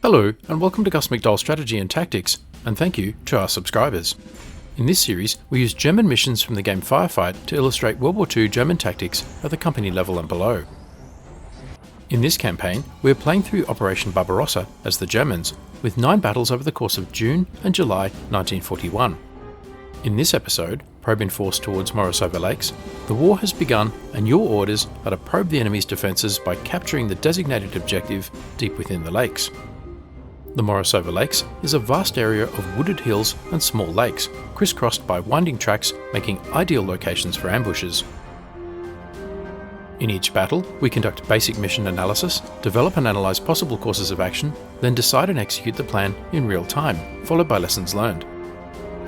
Hello, and welcome to GusMcDoll Strategy and Tactics, and thank you to our subscribers. In this series, we use German missions from the game Firefight to illustrate World War II German tactics at the company level and below. In this campaign, we are playing through Operation Barbarossa as the Germans, with 9 battles over the course of June and July 1941. In this episode, probing force towards Morosova Lakes, the war has begun and your orders are to probe the enemy's defences by capturing the designated objective deep within the lakes. The Morosova Lakes is a vast area of wooded hills and small lakes, crisscrossed by winding tracks, making ideal locations for ambushes. In each battle, we conduct basic mission analysis, develop and analyse possible courses of action, then decide and execute the plan in real time, followed by lessons learned.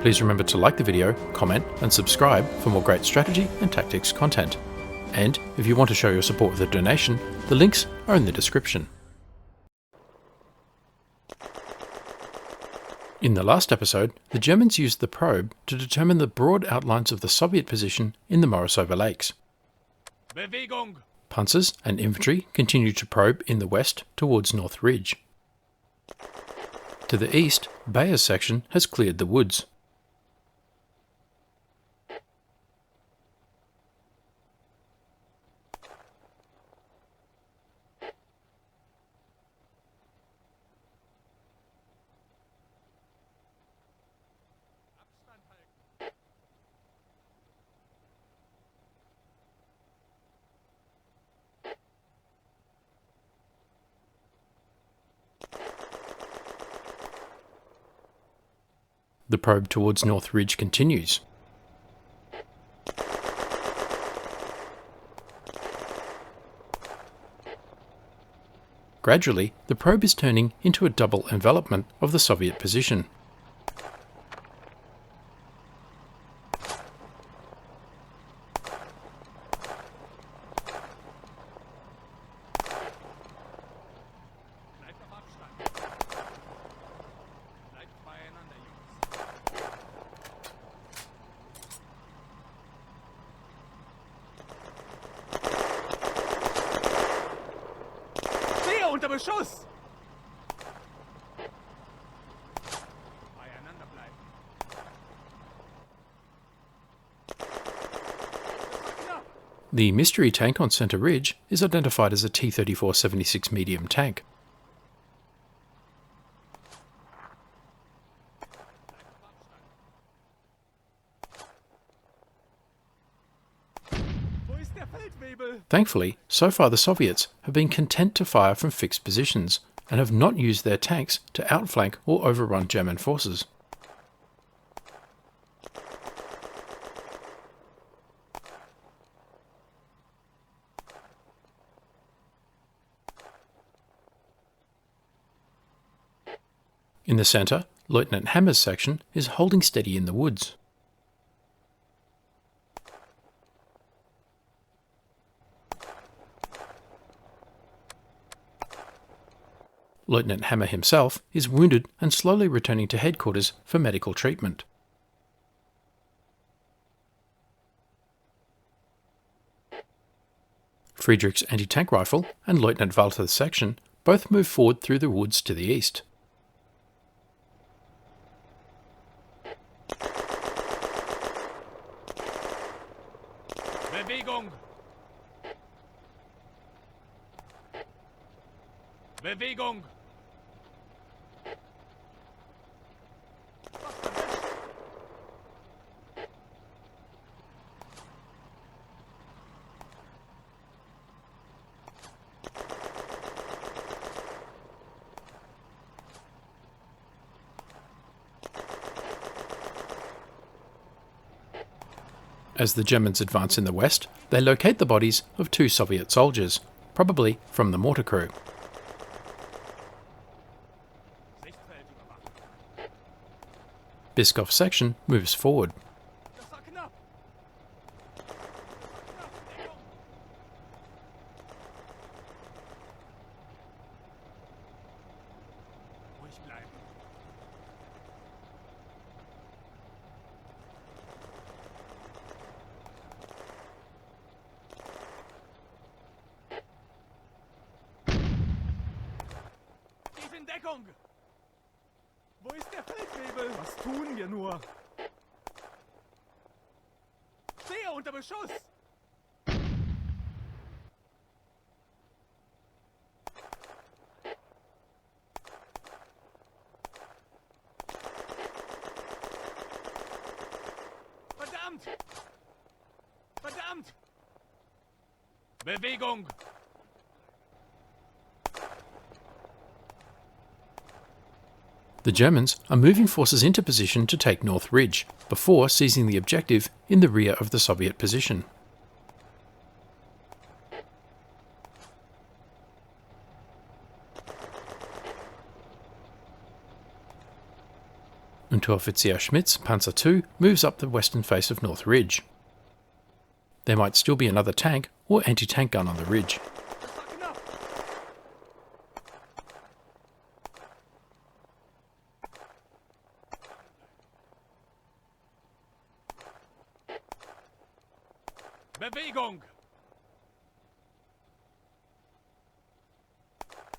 Please remember to like the video, comment and subscribe for more great strategy and tactics content. And if you want to show your support with a donation, the links are in the description. In the last episode, the Germans used the probe to determine the broad outlines of the Soviet position in the Morosova Lakes. Bewegung! Panzers and infantry continued to probe in the west towards North Ridge. To the east, Bayer's section has cleared the woods. The probe towards North Ridge continues. Gradually, the probe is turning into a double envelopment of the Soviet position. Unter Beschuss! Beieinander bleiben. The mystery tank on Center Ridge is identified as a T-34-76 medium tank. Thankfully, so far the Soviets have been content to fire from fixed positions and have not used their tanks to outflank or overrun German forces. In the centre, Lieutenant Hammer's section is holding steady in the woods. Lieutenant Hammer himself is wounded and slowly returning to headquarters for medical treatment. Friedrich's anti-tank rifle and Lieutenant Walter's section both move forward through the woods to the east. Bewegung! Bewegung! As the Germans advance in the west, they locate the bodies of 2 Soviet soldiers, probably from the mortar crew. Biscoff's section moves forward. Das war knapp! Ruhig bleiben. in Deckung! Wo ist der Feldwebel? Was tun wir nur? Stehe unter Beschuss! Verdammt! Verdammt! Bewegung! The Germans are moving forces into position to take North Ridge, before seizing the objective in the rear of the Soviet position. Unteroffizier Schmidt's Panzer II moves up the western face of North Ridge. There might still be another tank or anti-tank gun on the ridge. Das war knapp! Bewegung!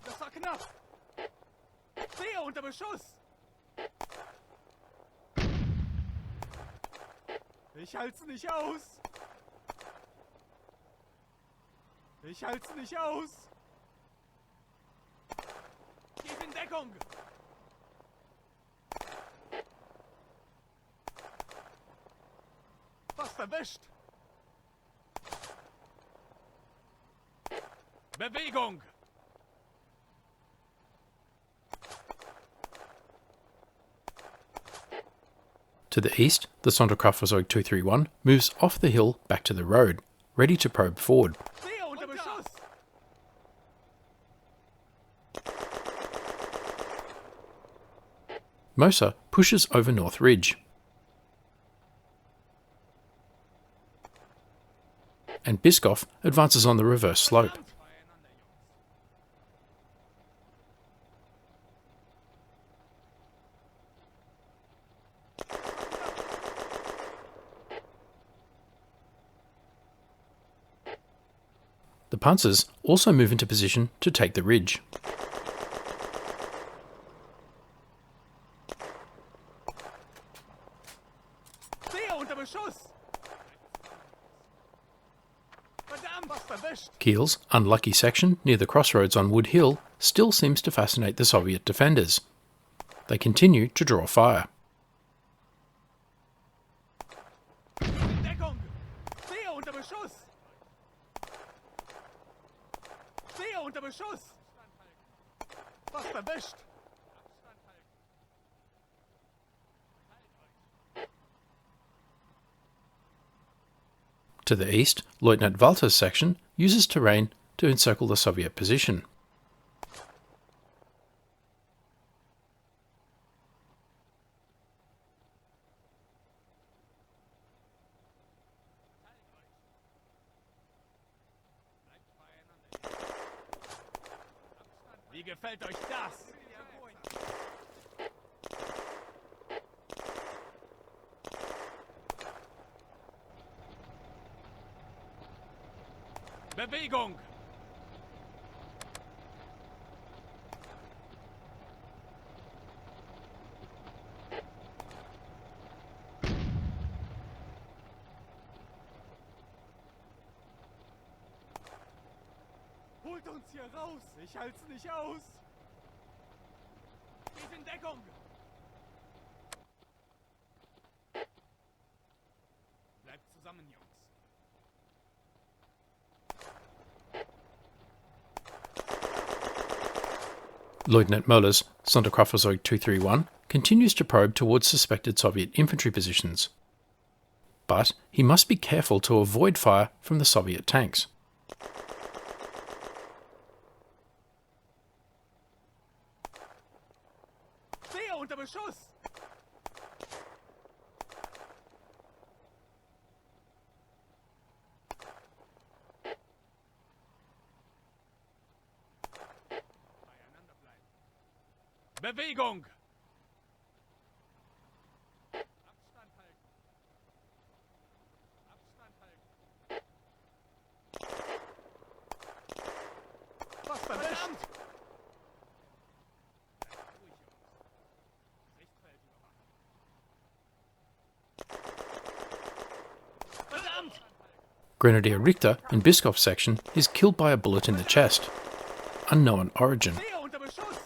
Das war knapp! Stehe unter Beschuss! Ich halt's nicht aus! Ich halt's nicht aus! Gib in Deckung! Fast erwischt! Bewegung! To the east, the Sonderkraftfahrzeug 231 moves off the hill back to the road, ready to probe forward. Stehe unter Beschuss! Moser pushes over North Ridge, and Biskov advances on the reverse slope. Verdammt! The Panzers also move into position to take the ridge. Stehe unter Beschuss! Verdammt, fast erwischt! Kiel's unlucky section near the crossroads on Wood Hill still seems to fascinate the Soviet defenders. They continue to draw fire. In Deckung! Stehe unter Beschuss! Stehe unter Beschuss! Fast erwischt! To the east, Lieutenant Walter's section uses terrain to encircle the Soviet position. Wie gefällt euch das? Bewegung! Holt uns hier raus! Ich halt's nicht aus! Geht in Deckung! Bleibt zusammen, Jungs! Lieutenant Möller's Sonderkraftfahrzeug 231 continues to probe towards suspected Soviet infantry positions. But he must be careful to avoid fire from the Soviet tanks. Stehe unter Beschuss! Beieinander bleiben! Bewegung! Abstand halten! Abstand halten! Fast erwischt! Grenadier Richter in Bischoff's section is killed by a bullet in the chest. Unknown origin. Sehe unter Beschuss!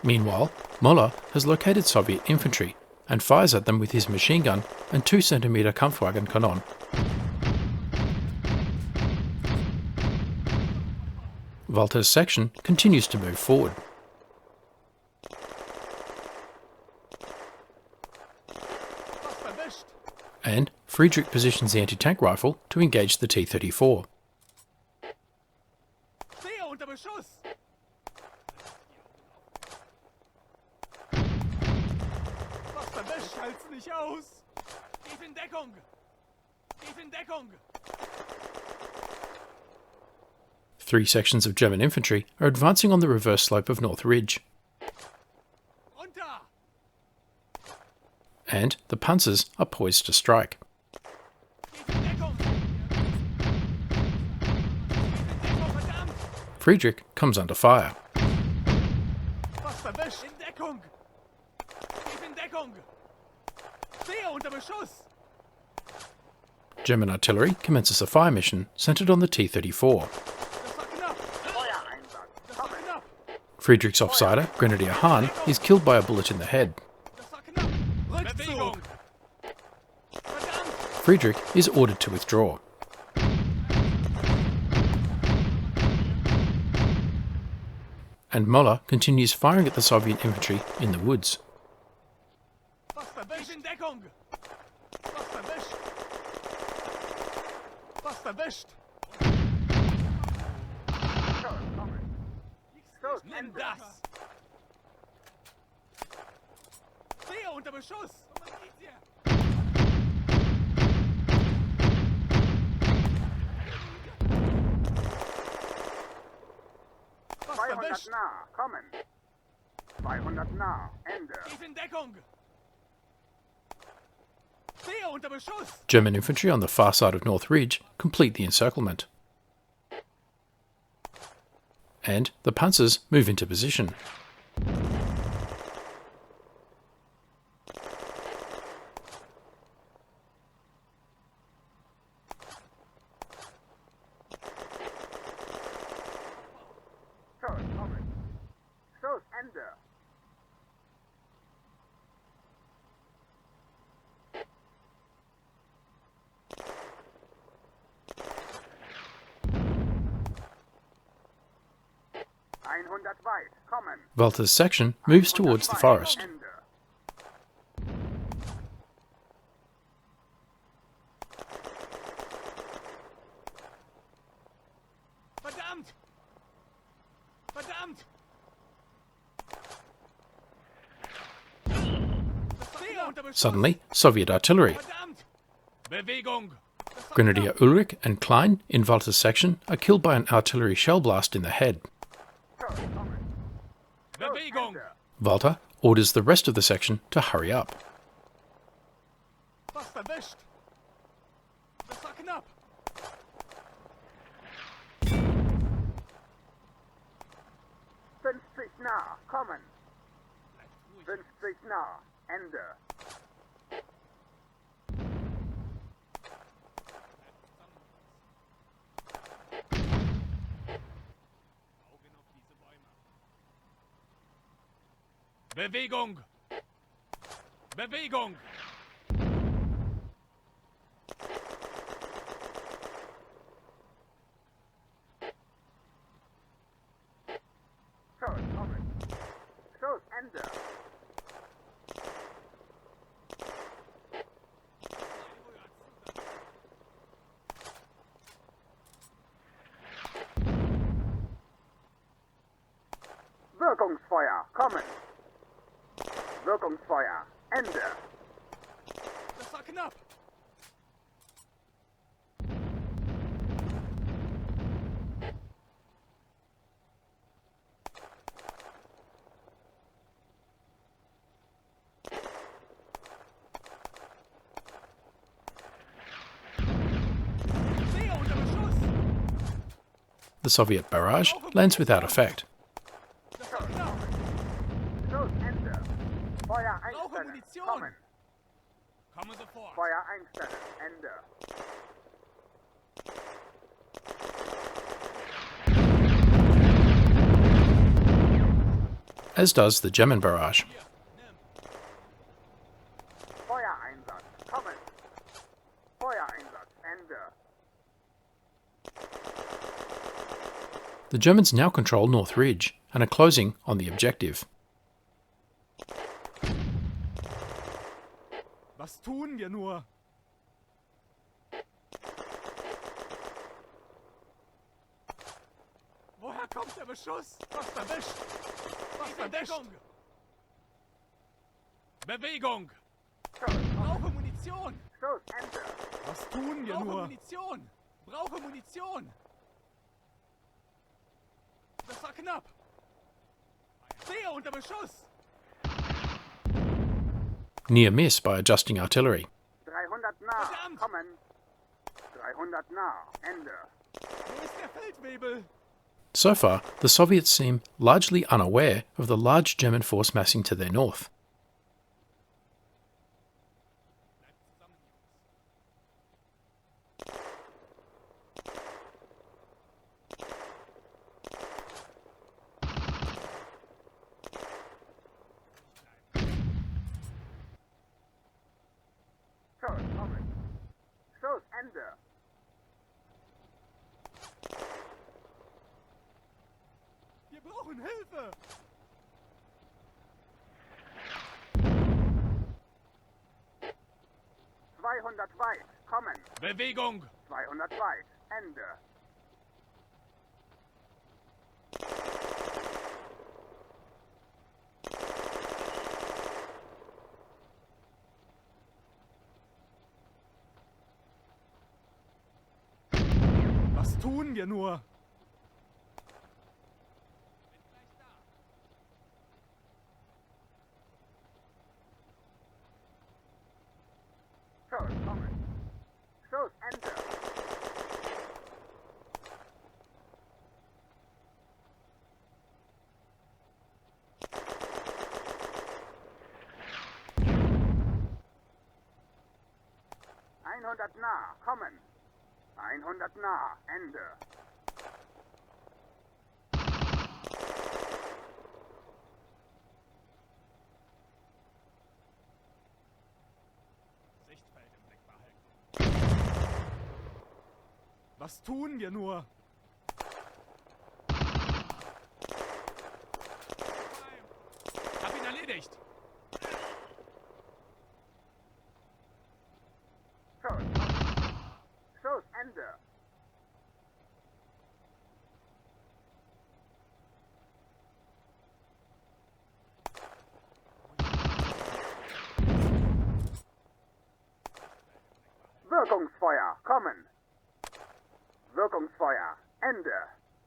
Meanwhile, Moller has located Soviet infantry and fires at them with his machine gun and 2 cm Kampfwagenkanon. Walter's section continues to move forward. Fast erwischt! And Friedrich positions the anti-tank rifle to engage the T-34. Sehe unter Beschuss! Fast erwischt! Ich halt's nicht aus! Tief in Deckung! Tief in Deckung! 3 sections of German infantry are advancing on the reverse slope of North Ridge. Runter! And the Panzers are poised to strike. Tief in Deckung! Tief in Deckung, verdammt! Friedrich comes under fire. Fast erwischt! In Deckung! Tief in Deckung! Sehe unter Beschuss! German artillery commences a fire mission centered on the T-34. Das war knapp! Das war knapp! Friedrich's offsider, Grenadier Hahn, is killed by a bullet in the head. Das war knapp! Rückzug! Verdammt! Friedrich is ordered to withdraw. And Moller continues firing at the Soviet infantry in the woods. Fast erwischt! In Deckung! Fast erwischt! Fast erwischt! Nimm das! Sehe unter Beschuss! Fast 200 erwischt! nah, kommen. 200 nah, Ende. Tief in Deckung! Sehe unter Beschuss! German infantry on the far side of North Ridge complete the encirclement. And the Panzers move into position. Schuss, kommen. Schuss, Ende. Weit, kommen. Walter's section moves towards the forest. Ende. Verdammt! Verdammt! Sehe unter Beschuss! Suddenly, Soviet artillery. Verdammt! Bewegung! Grenadier Ulrich and Klein in Walter's section are killed by an artillery shell blast in the head. Schuss, kommen. Bewegung! Walter orders the rest of the section to hurry up. Fast erwischt! Das war knapp! 50 nah, kommen. 50 nah, Ende. Bewegung! Bewegung! Schuss, kommen. Schuss, Ende. Wirkungsfeuer, kommen. Wirkungsfeuer, Ende. Das war knapp! Sehe unter Beschuss! The Soviet barrage lands without effect. Das war knapp! Schuss, Ende. Feuer Brauche einstellen, Munition. kommen. Komme sofort. Feuer einstellen. Ende. as does the German barrage. Hier, nimm. Feuereinsatz. Kommen. Feuereinsatz. Ende. The Germans now control North Ridge and are closing on the objective. Was tun wir nur? Woher kommt der Beschuss? Was erwischt? Was verdeckt? Bewegung! Brauche Munition! Schuss. Ende. Was tun wir Brauche nur? Munition! Brauche Munition! Das war knapp! Sehe unter Beschuss! Near miss by adjusting artillery. 300 nah. Verdammt! Kommen. 300 nah. Ende. Wo ist der Feldwebel? So far, the Soviets seem largely unaware of the large German force massing to their north. Schuss. Kommen. Schuss. Ende. Wir brauchen Hilfe! 200 weit. Kommen. Bewegung! 200 weit. Ende. Was tun wir nur? Schuss. Kommen. Schuss. Ende. ...100 nah. Kommen. 100 nah. Ende. Sichtfeld im Blick behalten. Was tun wir nur? Hab ihn erledigt! Schuss. Schuss. Ende. Wirkungsfeuer. Kommen. Wirkungsfeuer. Ende.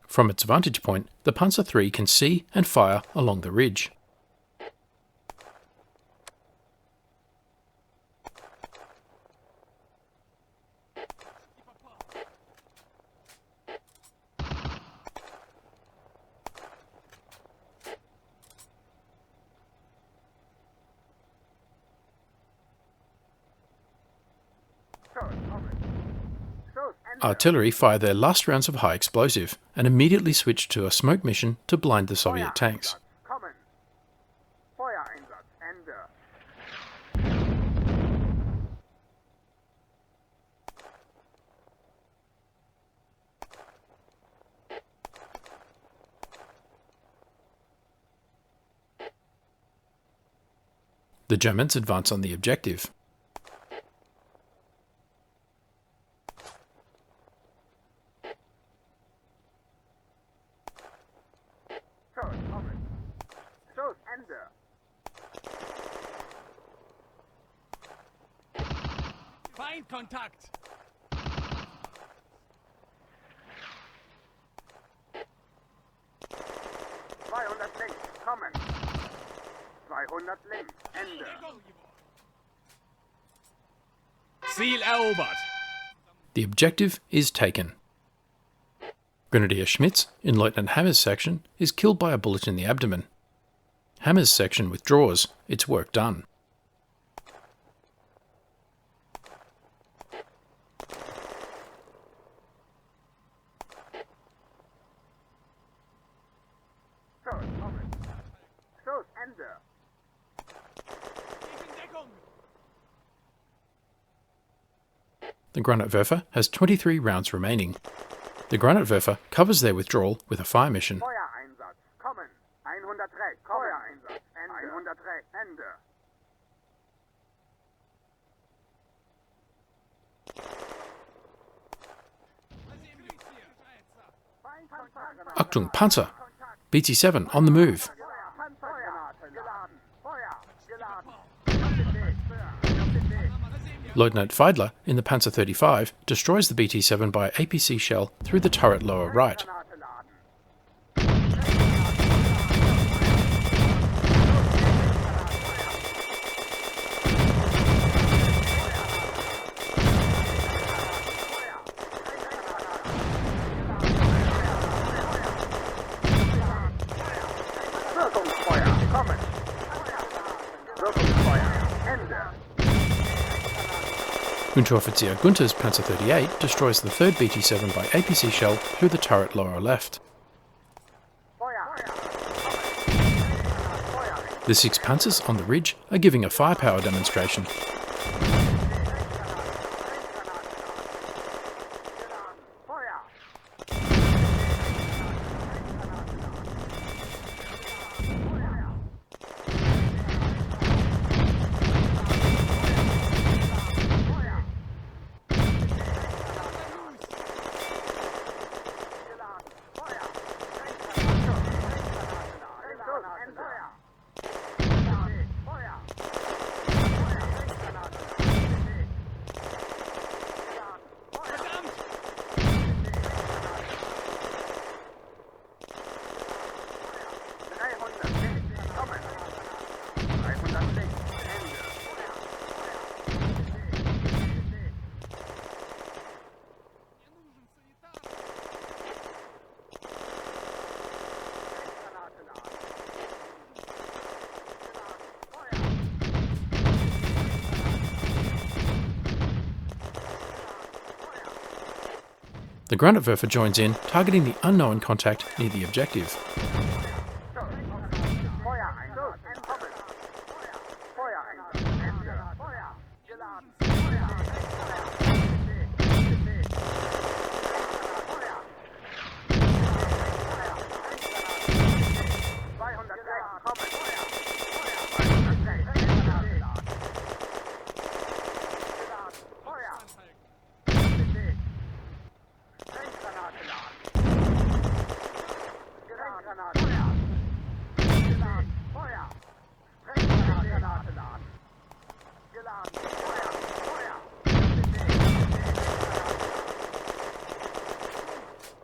From its vantage point, the Panzer III can see and fire along the ridge. Schuss. Kommen. Schuss. Ende. Artillery fire their last rounds of high explosive and immediately switch to a smoke mission to blind the Soviet tanks. Feuereinsatz. Kommen. Feuereinsatz. Ende. The Germans advance on the objective. Schuss. Kommen. Schuss. Ende. Feindkontakt! 200 links. Kommen. 200 links. Ende. Ziel erobert! The objective is taken. Grenadier Schmitz, in Lieutenant Hammer's section, is killed by a bullet in the abdomen. Hammer's section withdraws, its work done. Ende. Tief in Deckung. The Granatwerfer has 23 rounds remaining. The Granatwerfer covers their withdrawal with a fire mission. Feuereinsatz. Kommen. 100 rechts. Feuereinsatz. Ende. 100 rechts. Ende. Achtung, Panzer! BT-7 on the move. Panzergranate geladen. Feuer geladen. Auf den Weg, Sir. Auf den Weg. Lieutenant Feidler in the Panzer 35 destroys the BT-7 by APC shell through the turret lower right. Granate laden. Wirkungsfeuer. Kommen. Wirkungsfeuer. Ende. Unteroffizier Gunther's Panzer 38 destroys the third BT-7 by APC shell through the turret lower left. Feuer. The 6 Panzers on the ridge are giving a firepower demonstration. Feuer. Verdammt! Kommen. 306. Ende. Granate laden. Feuer. The Granatwerfer joins in, targeting the unknown contact near the objective. Feuereinsatz. Kommen. Feuereinsatz. Ende. Feuer. Geladen. Feuer. Feuer. 206. Kommen. Feuer. 206. Granate laden. Geladen. Feuer. Granate laden. Granate. Feuer. Geladen. Feuer. Granate laden. Geladen. Feuer. Feuer.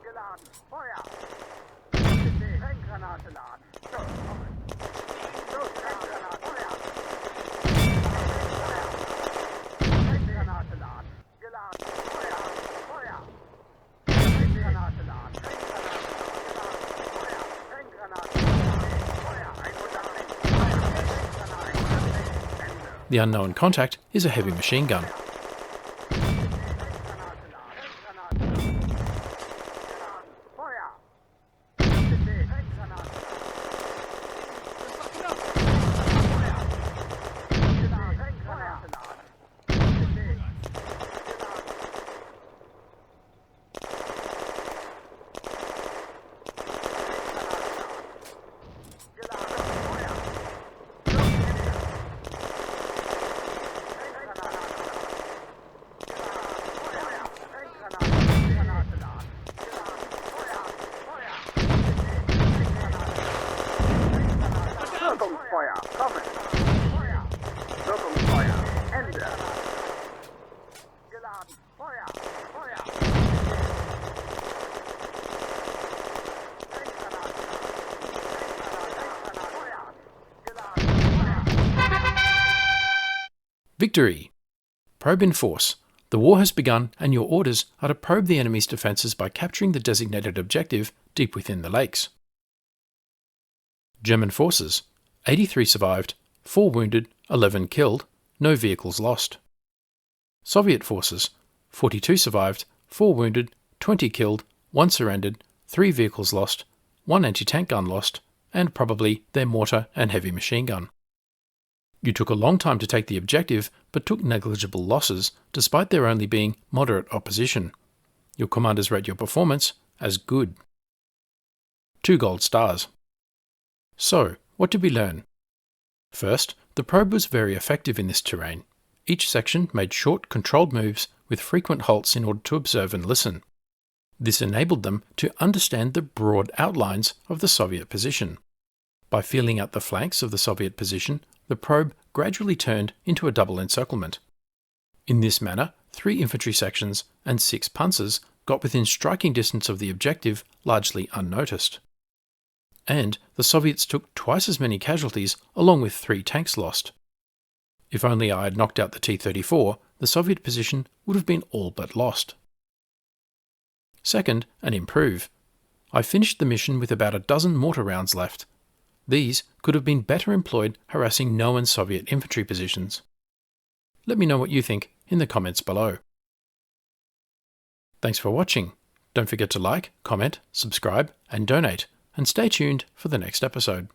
Geladen. Feuer. Granate laden. So, kommen. Los, Granate. Feuer. Granate laden. Geladen. Feuer. Feuer. Granate laden. Granate. Feuer. 106. Ende. The unknown contact is a heavy machine gun. Feuer. Wirkungsfeuer. Kommen. Feuer. Wirkungsfeuer. Ende. Geladen. Feuer. Feuer. Feuer. Geladen. Feuer. Victory! Probe in force. The war has begun, and your orders are to probe the enemy's defences by capturing the designated objective deep within the lakes. German forces: 83 survived, 4 wounded, 11 killed, no vehicles lost. Soviet forces: 42 survived, 4 wounded, 20 killed, 1 surrendered, 3 vehicles lost, 1 anti-tank gun lost, and probably their mortar and heavy machine gun. You took a long time to take the objective, but took negligible losses, despite there only being moderate opposition. Your commanders rate your performance as good. 2 gold stars. So, what did we learn? First, the probe was very effective in this terrain. Each section made short, controlled moves with frequent halts in order to observe and listen. This enabled them to understand the broad outlines of the Soviet position. By feeling out the flanks of the Soviet position, the probe gradually turned into a double encirclement. In this manner, 3 infantry sections and 6 panzers got within striking distance of the objective, largely unnoticed. And the Soviets took twice as many casualties, along with 3 tanks lost. If only I had knocked out the T-34, the Soviet position would have been all but lost. Second, and improve. I finished the mission with about a dozen mortar rounds left. These could have been better employed harassing known Soviet infantry positions. Let me know what you think in the comments below. Thanks for watching. Don't forget to like, comment, subscribe, and donate, and stay tuned for the next episode.